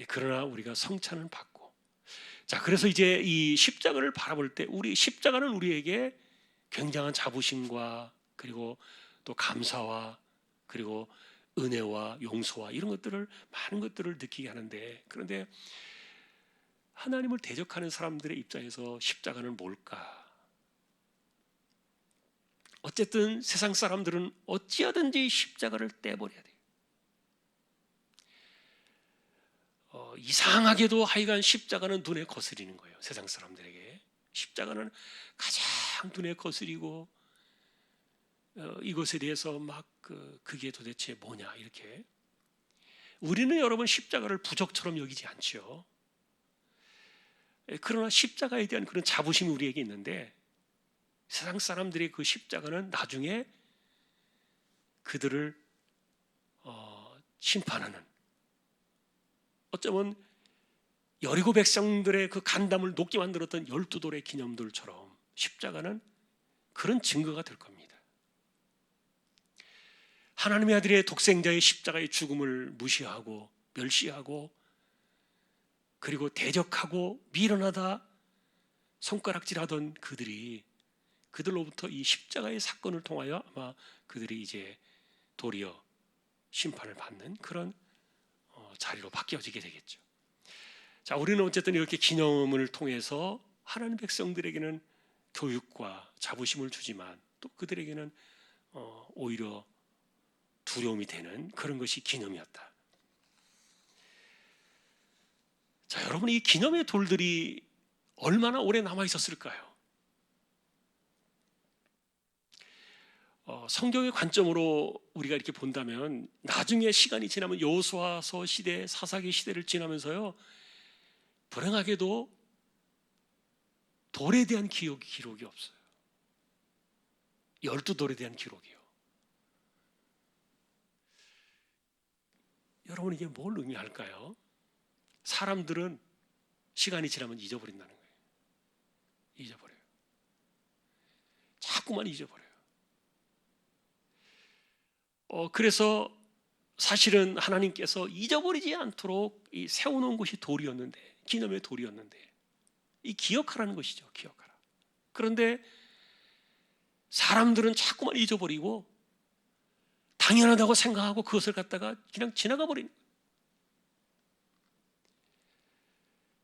그러나 우리가 성찬을 받고, 자, 그래서 이제 이 십자가를 바라볼 때 십자가는 우리에게 굉장한 자부심과 그리고 또 감사와 그리고 은혜와 용서와 이런 것들을 많은 것들을 느끼게 하는데, 그런데 하나님을 대적하는 사람들의 입장에서 십자가는 뭘까? 어쨌든 세상 사람들은 어찌하든지 십자가를 떼버려야 돼요. 이상하게도 하여간 십자가는 눈에 거스리는 거예요. 세상 사람들에게 십자가는 가장 눈에 거스리고, 이것에 대해서 막 그게 도대체 뭐냐 이렇게. 우리는 여러분 십자가를 부적처럼 여기지 않죠. 그러나 십자가에 대한 그런 자부심이 우리에게 있는데, 세상 사람들의 그 십자가는 나중에 그들을 심판하는, 어쩌면 여리고 백성들의 그 간담을 녹게 만들었던 12돌의 기념들처럼 십자가는 그런 증거가 될 겁니다. 하나님의 아들의 독생자의 십자가의 죽음을 무시하고 멸시하고 그리고 대적하고 미련하다 손가락질하던 그들로부터 이 십자가의 사건을 통하여 아마 그들이 이제 도리어 심판을 받는 그런 자리로 바뀌어지게 되겠죠. 자, 우리는 어쨌든 이렇게 기념을 통해서 하나님 백성들에게는 교육과 자부심을 주지만 또 그들에게는 오히려 두려움이 되는 그런 것이 기념이었다. 자, 여러분, 이 기념의 돌들이 얼마나 오래 남아 있었을까요? 성경의 관점으로 우리가 이렇게 본다면 나중에 시간이 지나면 여호수아서 시대, 사사기 시대를 지나면서요, 불행하게도 돌에 대한 기록이 없어요. 12돌에 대한 기록이요. 여러분, 이게 뭘 의미할까요? 사람들은 시간이 지나면 잊어버린다는 거예요. 잊어버려요. 자꾸만 잊어버려요. 그래서 사실은 하나님께서 잊어버리지 않도록 이 세워놓은 것이 돌이었는데, 기념의 돌이었는데, 이 기억하라는 것이죠. 기억하라. 그런데 사람들은 자꾸만 잊어버리고 당연하다고 생각하고 그것을 갖다가 그냥 지나가 버리는 거예요.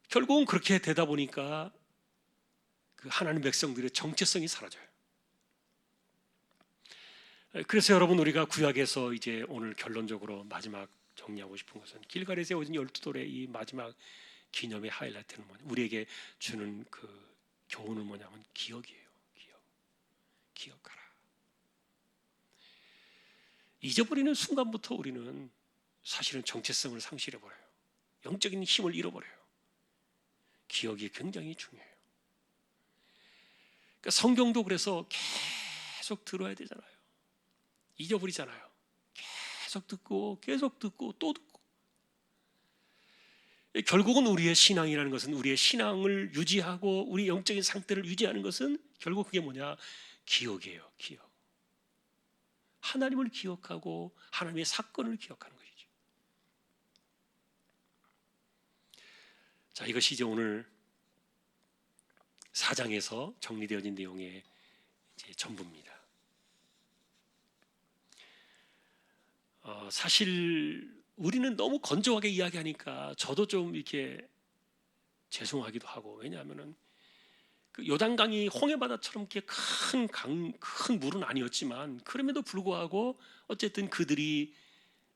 결국은 그렇게 되다 보니까 그 하나님 백성들의 정체성이 사라져요. 그래서 여러분, 우리가 구약에서 이제 오늘 결론적으로 마지막 정리하고 싶은 것은 길갈에 세워진 12돌의 이 마지막 기념의 하이라이트는 뭐냐, 우리에게 주는 그 교훈은 뭐냐면 기억이에요. 기억하라. 잊어버리는 순간부터 우리는 사실은 정체성을 상실해버려요. 영적인 힘을 잃어버려요. 기억이 굉장히 중요해요. 그러니까 성경도 그래서 계속 들어야 되잖아요. 잊어버리잖아요. 계속 듣고 또 듣고. 결국은 우리의 신앙이라는 것은, 우리의 신앙을 유지하고 우리 영적인 상태를 유지하는 것은 결국 그게 뭐냐? 기억이에요. 기억. 하나님을 기억하고 하나님의 사건을 기억하는 것이죠. 자, 이것이 이제 오늘 4장에서 정리되어진 내용의 이제 전부입니다. 사실 우리는 너무 건조하게 이야기하니까 저도 좀 이렇게 죄송하기도 하고, 왜냐하면은 그 요단강이 홍해바다처럼 이렇게 큰 물은 아니었지만 그럼에도 불구하고 어쨌든 그들이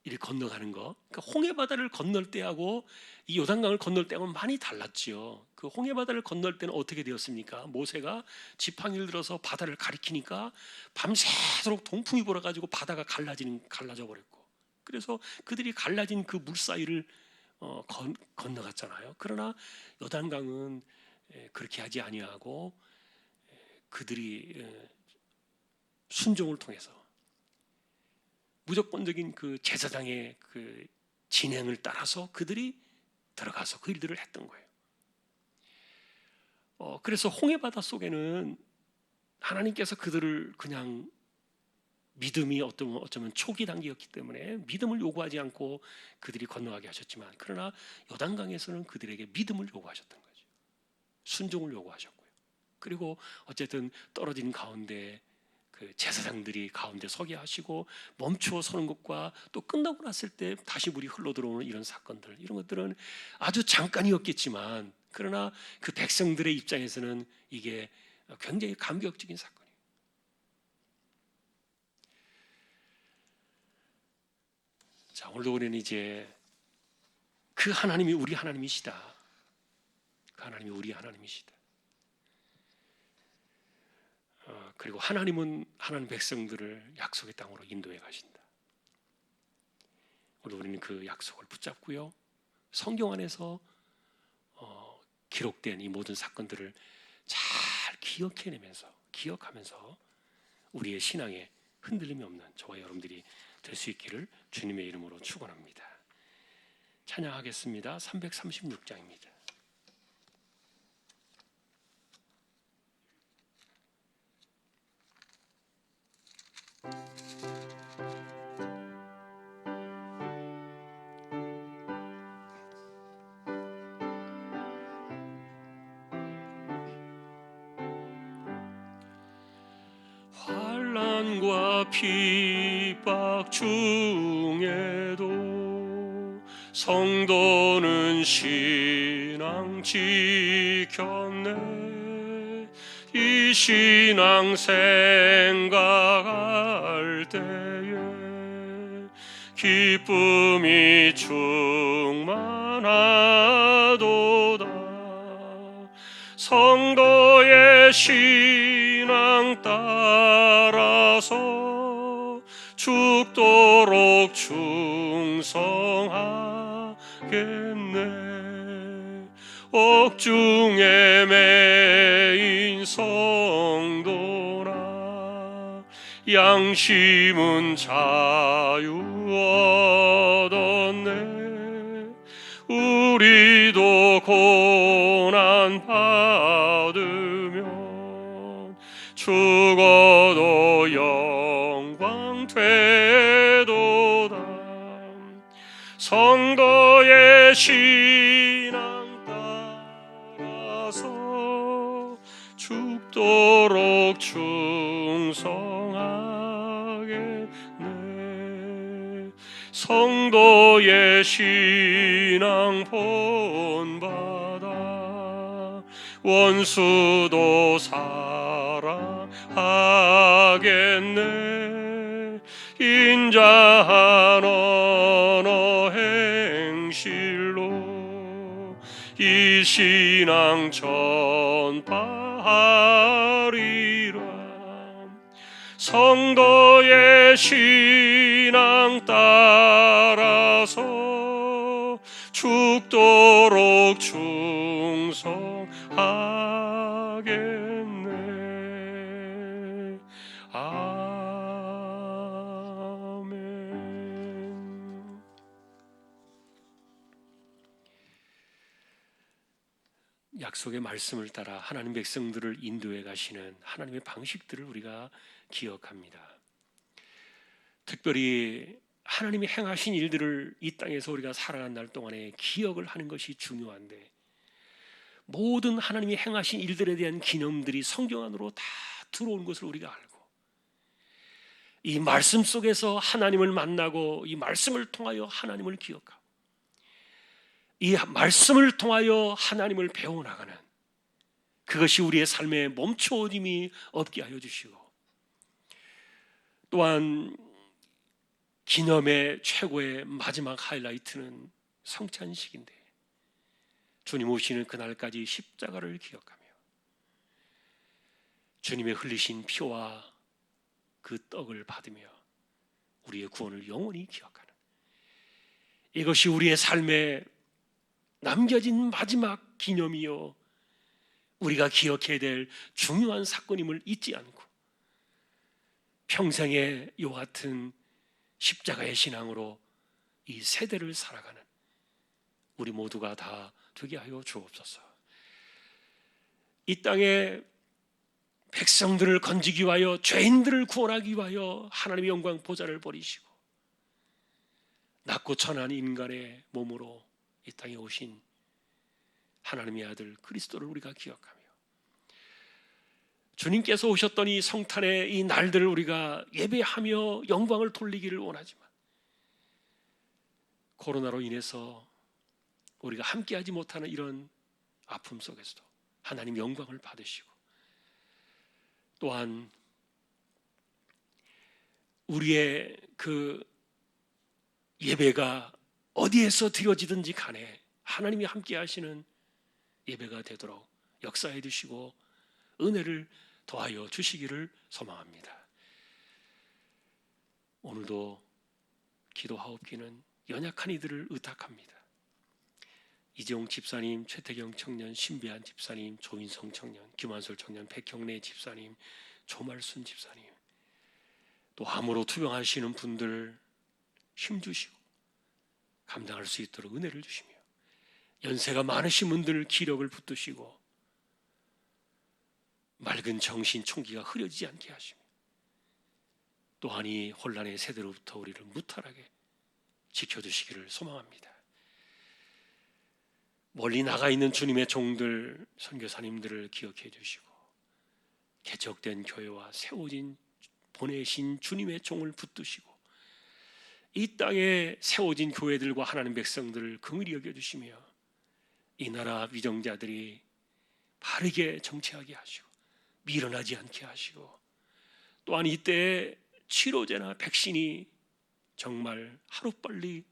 이렇게 건너가는 거, 그러니까 홍해바다를 건널 때하고 이 요단강을 건널 때하고는 많이 달랐지요. 그 홍해바다를 건널 때는 어떻게 되었습니까? 모세가 지팡이를 들어서 바다를 가리키니까 밤새도록 동풍이 불어가지고 바다가 갈라져 버렸고, 그래서 그들이 갈라진 그 물 사이를 건너갔잖아요. 그러나 요단강은 그렇게 하지 아니하고 그들이 순종을 통해서 무조건적인 그 제사장의 그 진행을 따라서 그들이 들어가서 그 일들을 했던 거예요. 그래서 홍해바다 속에는 하나님께서 그들을 그냥 믿음이 어쩌면 초기 단계였기 때문에 믿음을 요구하지 않고 그들이 건너가게 하셨지만, 그러나 요단강에서는 그들에게 믿음을 요구하셨던 거죠. 순종을 요구하셨고요. 그리고 어쨌든 떨어진 가운데 그 제사장들이 가운데 서게 하시고 멈추어 서는 것과 또 끝나고 났을 때 다시 물이 흘러 들어오는 이런 사건들, 이런 것들은 아주 잠깐이었겠지만 그러나 그 백성들의 입장에서는 이게 굉장히 감격적인 사건이에요. 자, 오늘도 우리는 이제 그 하나님이 우리 하나님이시다. 그 하나님이 우리 하나님이시다. 그리고 하나님은 하나님 백성들을 약속의 땅으로 인도해 가신다. 오늘 우리는 그 약속을 붙잡고요, 성경 안에서 기록된 이 모든 사건들을 잘 기억하면서 우리의 신앙에 흔들림이 없는 저와 여러분들이 될 수 있기를 주님의 이름으로 축원합니다. 찬양하겠습니다. 336장입니다. 환난과 핍박 중에도 성도는 신앙 지켰네. 이 신앙 생각할 때에 기쁨이 충만하도다. 성도의 신앙 따라서 죽도록 충성하겠네. 옥중에 매인 성도나 양심은 자유 얻었네. 우리도 고난 받으면 죽어도 영광 되도다. 성도의 신앙 따라서 죽도록 충성하겠네. 성도의 신앙 본받아 원수도 사랑하겠네. 인자한 언어 행실로 이 신앙 전파하리라. 성도의 신앙 따라서 죽도록 충성하겠네. 아멘. 약속의 말씀을 따라 하나님 백성들을 인도해 가시는 하나님의 방식들을 우리가 기억합니다. 특별히 하나님이 행하신 일들을 이 땅에서 우리가 살아간 날 동안에 기억을 하는 것이 중요한데, 모든 하나님이 행하신 일들에 대한 기념들이 성경 안으로 다 들어온 것을 우리가 알고, 이 말씀 속에서 하나님을 만나고 이 말씀을 통하여 하나님을 기억하고 이 말씀을 통하여 하나님을 배워나가는, 그것이 우리의 삶에 멈추어짐이 없게 하여 주시고, 또한 기념의 최고의 마지막 하이라이트는 성찬식인데, 주님 오시는 그날까지 십자가를 기억하며 주님의 흘리신 피와 그 떡을 받으며 우리의 구원을 영원히 기억하는, 이것이 우리의 삶에 남겨진 마지막 기념이요, 우리가 기억해야 될 중요한 사건임을 잊지 않고 평생에 이와 같은 십자가의 신앙으로 이 세대를 살아가는 우리 모두가 다 되게 하여 주옵소서. 이 땅에 백성들을 건지기 위하여, 죄인들을 구원하기 위하여 하나님의 영광 보좌를 버리시고 낮고 천한 인간의 몸으로 이 땅에 오신 하나님의 아들 그리스도를 우리가 기억하며, 주님께서 오셨던 이 성탄의 이 날들을 우리가 예배하며 영광을 돌리기를 원하지만 코로나로 인해서 우리가 함께하지 못하는 이런 아픔 속에서도 하나님 영광을 받으시고, 또한 우리의 그 예배가 어디에서 드려지든지 간에 하나님이 함께 하시는 예배가 되도록 역사해 주시고 은혜를 더하여 주시기를 소망합니다. 오늘도 기도하옵기는 연약한 이들을 의탁합니다. 이재용 집사님, 최태경 청년, 신배한 집사님, 조인성 청년, 김한솔 청년, 백형래 집사님, 조말순 집사님, 또 암으로 투병하시는 분들 힘주시고 감당할 수 있도록 은혜를 주시며, 연세가 많으신 분들 기력을 붙드시고 맑은 정신 총기가 흐려지지 않게 하시며, 또한 이 혼란의 세대로부터 우리를 무탈하게 지켜주시기를 소망합니다. 멀리 나가 있는 주님의 종들, 선교사님들을 기억해 주시고, 개척된 교회와 세워진 보내신 주님의 종을 붙드시고, 이 땅에 세워진 교회들과 하나님 백성들을 긍휼히 여겨주시며, 이 나라 위정자들이 바르게 정치하게 하시고 밀어나지 않게 하시고, 또한 이때에 치료제나 백신이 정말 하루빨리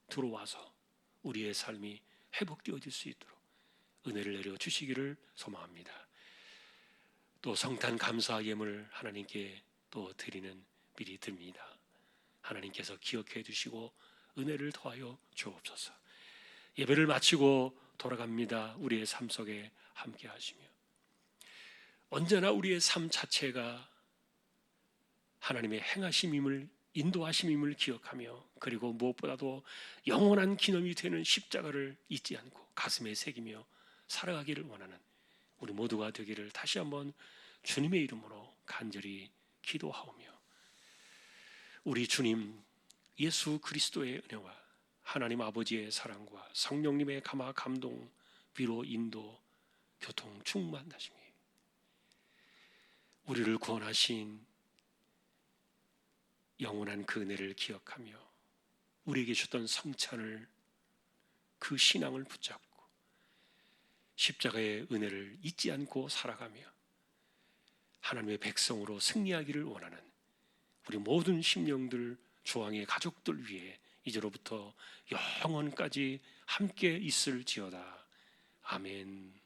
들어와서 우리의 삶이 회복되어질 수 있도록 은혜를 내려 주시기를 소망합니다. 또 성탄 감사 예물 하나님께 또 드리는 미리 드립니다. 하나님께서 기억해 주시고 은혜를 더하여 주옵소서. 예배를 마치고 돌아갑니다. 우리의 삶 속에 함께 하시며, 언제나 우리의 삶 자체가 하나님의 행하심임을, 인도하심임을 기억하며, 그리고 무엇보다도 영원한 기념이 되는 십자가를 잊지 않고 가슴에 새기며 살아가기를 원하는 우리 모두가 되기를 다시 한번 주님의 이름으로 간절히 기도하오며, 우리 주님 예수 그리스도의 은혜와 하나님 아버지의 사랑과 성령님의 감화 감동, 위로, 인도, 교통, 충만하심이 우리를 구원하신 영원한 그 은혜를 기억하며 우리에게 주셨던 성찬을, 그 신앙을 붙잡고 십자가의 은혜를 잊지 않고 살아가며 하나님의 백성으로 승리하기를 원하는 우리 모든 심령들, 주왕의 가족들 위해 이제로부터 영원까지 함께 있을지어다. 아멘.